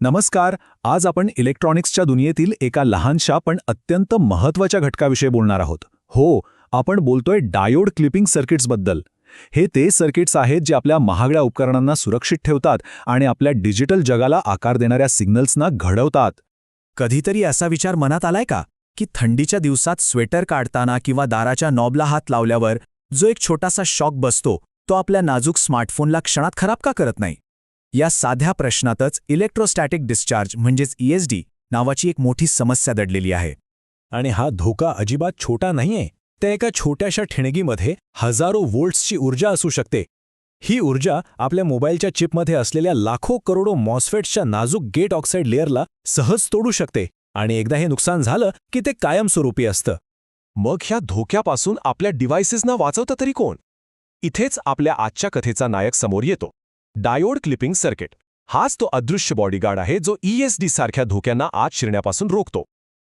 नमस्कार. आज आपण इलेक्ट्रॉनिक्सच्या दुनियेतील एका लहानशा पण अत्यंत महत्त्वाच्या घटकाविषयी बोलणार आहोत. हो, आपण बोलतोय डायोड क्लिपिंग सर्किट्सबद्दल. हे ते सर्किट्स आहेत जे आपल्या महागड्या उपकरणांना सुरक्षित ठेवतात आणि आपल्या डिजिटल जगाला आकार देणाऱ्या सिग्नल्सना घडवतात. कधीतरी असा विचार मनात आलाय का की थंडीच्या दिवसात स्वेटर काढताना किंवा दाराच्या नॉबला हात लावल्यावर जो एक छोटासा शॉक बसतो तो आपल्या नाजूक स्मार्टफोनला क्षणात खराब का करत नाही? या साध्या प्रश्नातच इलेक्ट्रोस्टॅटिक डिस्चार्ज म्हणजेच ESD नावाची एक मोठी समस्या दडलेली आहे. आणि हा धोका अजिबात छोटा नाहीये. त्या एका छोट्याशा ठिणगीमध्ये हजारो व्होल्ट्सची ऊर्जा असू शकते. ही ऊर्जा आपल्या मोबाईलच्या चिपमध्ये असलेल्या लाखो करोडो मॉस्फेट्सच्या नाजूक गेट ऑक्साईड लेअरला सहज तोडू शकते आणि एकदा हे नुकसान झालं की ते कायमस्वरूपी असतं. मग ह्या धोक्यापासून आपल्या डिव्हायसेसना वाचवतं तरी कोण? इथेच आपल्या आजच्या कथेचा नायक समोर येतो. डायोड क्लिपिंग सर्किट हाच तो अदृश्य बॉडीगार्ड आहे जो ESD सारख्या धोक्यांना आत शिरण्यापासून रोखतो.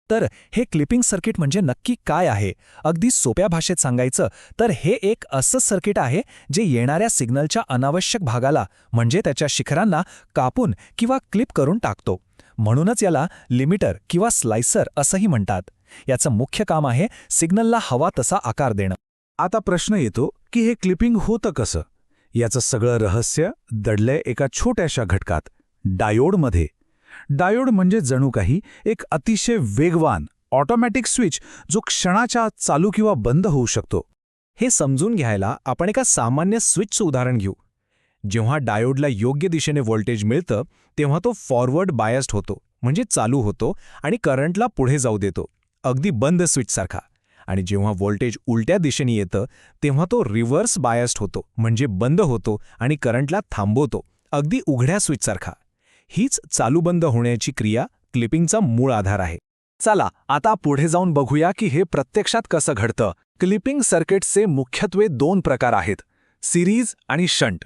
तर हे क्लिपिंग सर्किट म्हणजे नक्की काय आहे? अगदी सोप्या भाषेत सांगायचं तर हे एक असं सर्किट आहे जे येणाऱ्या सिग्नलच्या अनावश्यक भागाला म्हणजे त्याच्या शिखरांना कापून किंवा क्लिप करून टाकतो. म्हणूनच याला लिमिटर किंवा स्लायसर असंही म्हणतात. याचं मुख्य काम आहे सिग्नलला हवा तसा आकार देणं. आता प्रश्न येतो की हे क्लिपिंग होतं कसं? याचं सगळं रहस्य दडलंय एका छोट्याशा घटकात, डायोडमध्ये. डायोड म्हणजे जणू काही एक अतिशय वेगवान ऑटोमॅटिक स्विच जो क्षणाच्या आत चालू किंवा बंद होऊ शकतो. हे समजून घ्यायला आपण एका सामान्य स्विचचं उदाहरण घेऊ. जेव्हा डायोडला योग्य दिशेने व्होल्टेज मिळतं तेव्हा तो फॉरवर्ड बायस्ड होतो म्हणजे चालू होतो आणि करंटला पुढे जाऊ देतो, अगदी बंद स्विचसारखा. आणि जेव्हा व्होल्टेज उलट्या दिशेने येतं तेव्हा तो रिव्हर्स बायस्ड होतो म्हणजे बंद होतो आणि करंटला थांबवतो, अगदी उघड्या स्विचसारखा. हीच चालू बंद होण्याची क्रिया क्लिपिंगचा मूळ आधार आहे. चला आता पुढे जाऊन बघूया की हे प्रत्यक्षात कसं घडतं. क्लिपिंग सर्किट्सचे मुख्यत्वे दोन प्रकार आहेत, सिरीज आणि शंट.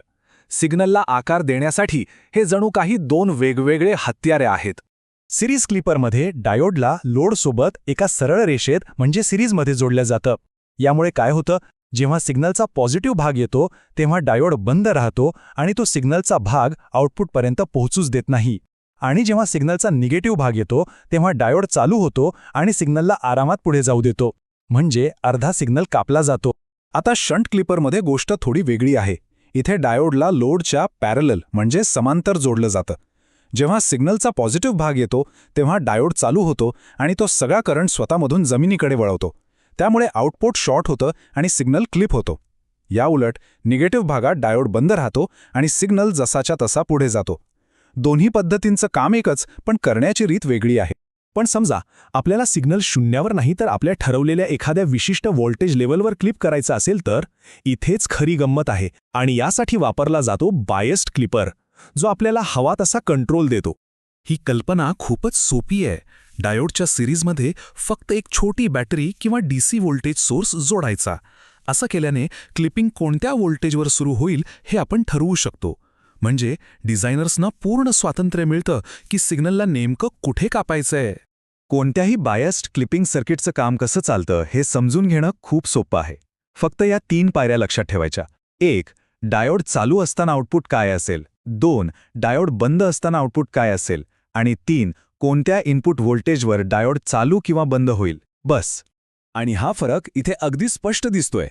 सिग्नलला आकार देण्यासाठी हे जणू काही दोन वेगवेगळे हत्यारे आहेत. सिरीज क्लिपरमध्ये डायोडला लोडसोबत एका सरळ रेषेत म्हणजे सिरीजमध्ये जोडलं जातं. यामुळे काय होतं, जेव्हा सिग्नलचा पॉझिटिव्ह भाग येतो तेव्हा डायोड बंद राहतो आणि तो सिग्नलचा भाग आउटपुटपर्यंत पोहोचूच देत नाही. आणि जेव्हा सिग्नलचा निगेटिव्ह भाग येतो तेव्हा डायोड चालू होतो आणि सिग्नलला आरामात पुढे जाऊ देतो, म्हणजे अर्धा सिग्नल कापला जातो. आता शंट क्लिपरमध्ये गोष्ट थोडी वेगळी आहे. इथे डायोडला लोडच्या पॅरलल म्हणजे समांतर जोडलं जातं. जेव्हा सिग्नलचा पॉझिटिव्ह भाग येतो तेव्हा डायोड चालू होतो आणि तो सगळा करंट स्वतःमधून जमिनीकडे वळवतो. त्यामुळे आउटपुट शॉर्ट होतं आणि सिग्नल क्लिप होतो. याउलट निगेटिव्ह भागात डायोड बंद राहतो आणि सिग्नल जसाच्या तसा पुढे जातो. दोन्ही पद्धतींचं काम एकच, पण करण्याची रीत वेगळी आहे. पण समजा आपल्याला सिग्नल शून्यावर नाही तर आपल्या ठरवलेल्या एखाद्या विशिष्ट व्होल्टेज लेवलवर क्लिप करायचं असेल तर इथेच खरी गंमत आहे आणि यासाठी वापरला जातो बायस्ड क्लिपर, जो आपल्याला हवा तसा कंट्रोल देतो. ही कल्पना खूपच सोपी आहे. डायोडच्या सिरीजमध्ये फक्त एक छोटी बॅटरी किंवा DC व्होल्टेज सोर्स जोडायचा. असं केल्याने क्लिपिंग कोणत्या व्होल्टेजवर सुरू होईल हे आपण ठरवू शकतो. म्हणजे डिझायनर्सना पूर्ण स्वातंत्र्य मिळतं की सिग्नलला नेमकं कुठे कापायचंय. कोणत्याही बायस्ड क्लिपिंग सर्किटचं काम कसं चालतं हे समजून घेणं खूप सोपं आहे. फक्त या 3 पायऱ्या लक्षात ठेवायच्या. 1. डायोड चालू असताना आउटपुट काय असेल. 2. डायोड बंद असताना आउटपुट काय असेल. आणि 3. कोणत्या इनपुट व्होल्टेजवर डायोड चालू किंवा बंद होईल. बस. आणि हा फरक इथे अगदी स्पष्ट दिसतोय.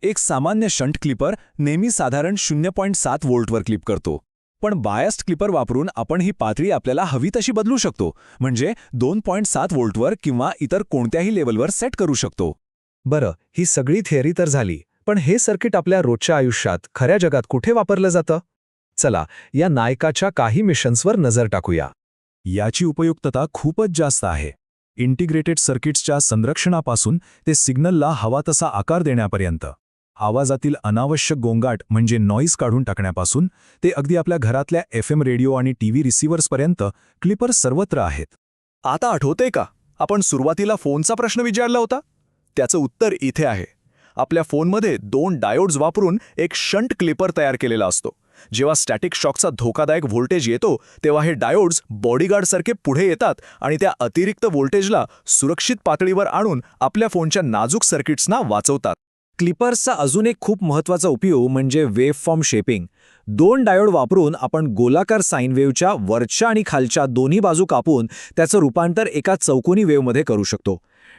एक सामान्य शंट क्लिपर नेहमी साधारण 0.7 व्होल्टवर क्लिप करतो. पण बायस्ड क्लिपर वापरून आपण ही पातळी आपल्याला हवी तशी बदलू शकतो, म्हणजे 2.7 व्होल्टवर किंवा इतर कोणत्याही लेवलवर सेट करू शकतो. बरं, ही सगळी थिअरी तर झाली, पण हे सर्किट आपल्या रोजच्या आयुष्यात खऱ्या जगात कुठे वापरलं जातं? चला या नायकाच्या काही मिशन्सवर नजर टाकूया. याची उपयुक्तता खूपच जास्त आहे. इंटिग्रेटेड सर्किट्सच्या संरक्षणापासून ते सिग्नलला हवा तसा आकार देण्यापर्यंत, आवाजातील अनावश्यक गोंगाट म्हणजे नॉईज काढून टाकण्यापासून ते अगदी आपल्या घरातल्या FM रेडिओ आणि TV रिसिव्हर्सपर्यंत क्लिपर सर्वत्र आहेत. आता आठवतंय का आपण सुरुवातीला फोनचा प्रश्न विचारला होता? त्याचं उत्तर इथे आहे. आपल्या फोनमध्ये 2 डायोड्स वापरून एक शंट क्लिपर तयार केलेला असतो. जेव्हा स्टॅटिक शॉकचा धोकादायक व्होल्टेज येतो तेव्हा हे डायोड्स बॉडीगार्डसारखे पुढे येतात आणि त्या अतिरिक्त व्होल्टेजला सुरक्षित पातळीवर आणून आपल्या फोनच्या नाजूक सर्किट्सना वाचवतात. क्लिपर्सचा अजून एक खूप महत्त्वाचा उपयोग म्हणजे वेव्हफॉर्म शेपिंग. 2 डायोड वापरून आपण गोलाकार साइन वेव्हच्या वरच्या आणि खालच्या दोन्ही बाजू कापून त्याचं रूपांतर एका चौकोनी वेव्हमध्ये करू शकतो.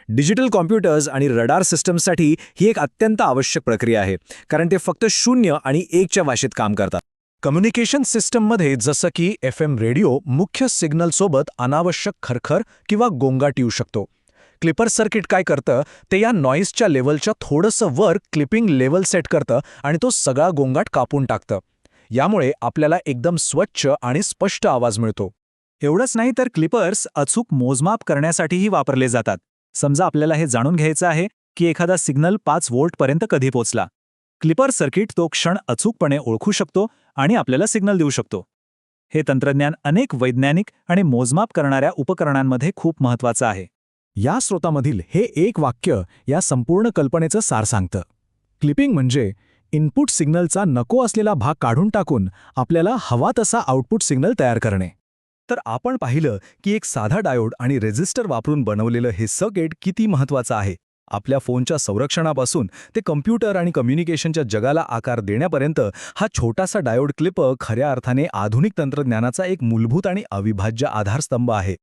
डिजिटल कॉम्प्युटर्स आणि रडार सिस्टम्ससाठी ही एक अत्यंत आवश्यक प्रक्रिया आहे, कारण ते फक्त 0 आणि 1 च्या भाषेत काम करतात. कम्युनिकेशन सिस्टममध्ये जसं की FM रेडिओ मुख्य सिग्नलसोबत अनावश्यक खरखर किंवा गोंगाट येऊ शकतो. क्लिपर सर्किट काय करतं ते या नॉईजच्या लेवलच्या थोडंसं वर क्लिपिंग लेवल सेट करतं आणि तो सगळा गोंगाट कापून टाकतं. यामुळे आपल्याला एकदम स्वच्छ आणि स्पष्ट आवाज मिळतो. एवढंच नाही तर क्लिपर्स अचूक मोजमाप करण्यासाठीही वापरले जातात. समजा आपल्याला हे जाणून घ्यायचं आहे की एखादा सिग्नल 5 व्होल्टपर्यंत कधी पोचला. क्लिपर सर्किट तो क्षण अचूकपणे ओळखू शकतो आणि आपल्याला सिग्नल देऊ शकतो. हे तंत्रज्ञान अनेक वैज्ञानिक आणि मोजमाप करणाऱ्या उपकरणांमध्ये खूप महत्त्वाचं आहे. या स्रोतामधील हे एक वाक्य या संपूर्ण कल्पनेचं सार सांगतं. क्लिपिंग म्हणजे इनपुट सिग्नलचा नको असलेला भाग काढून टाकून आपल्याला हवा तसा आउटपुट सिग्नल तयार करणे. तर आपण पाहिलं की एक साधा डायोड आणि रेझिस्टर वापरून बनवलेलं हे सर्किट किती महत्त्वाचं आहे. आपल्या फोनच्या संरक्षणापासून ते कम्प्युटर आणि कम्युनिकेशनच्या जगाला आकार देण्यापर्यंत हा छोटासा डायोड क्लिप खऱ्या अर्थाने आधुनिक तंत्रज्ञानाचा एक मूलभूत आणि अविभाज्य आधारस्तंभ आहे.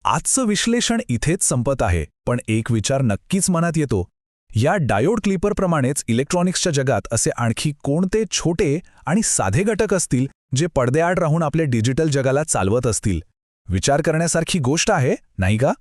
आजचं विश्लेषण इथेच संपत आहे, पण एक विचार नक्कीच मनात येतो. या डायोड क्लिपरप्रमाणेच इलेक्ट्रॉनिक्सच्या जगात असे आणखी कोणते छोटे आणि साधे घटक असतील जे पडद्याआड राहून आपल्या डिजिटल जगाला चालवत असतील? विचार करण्यासारखी गोष्ट आहे, नाही का?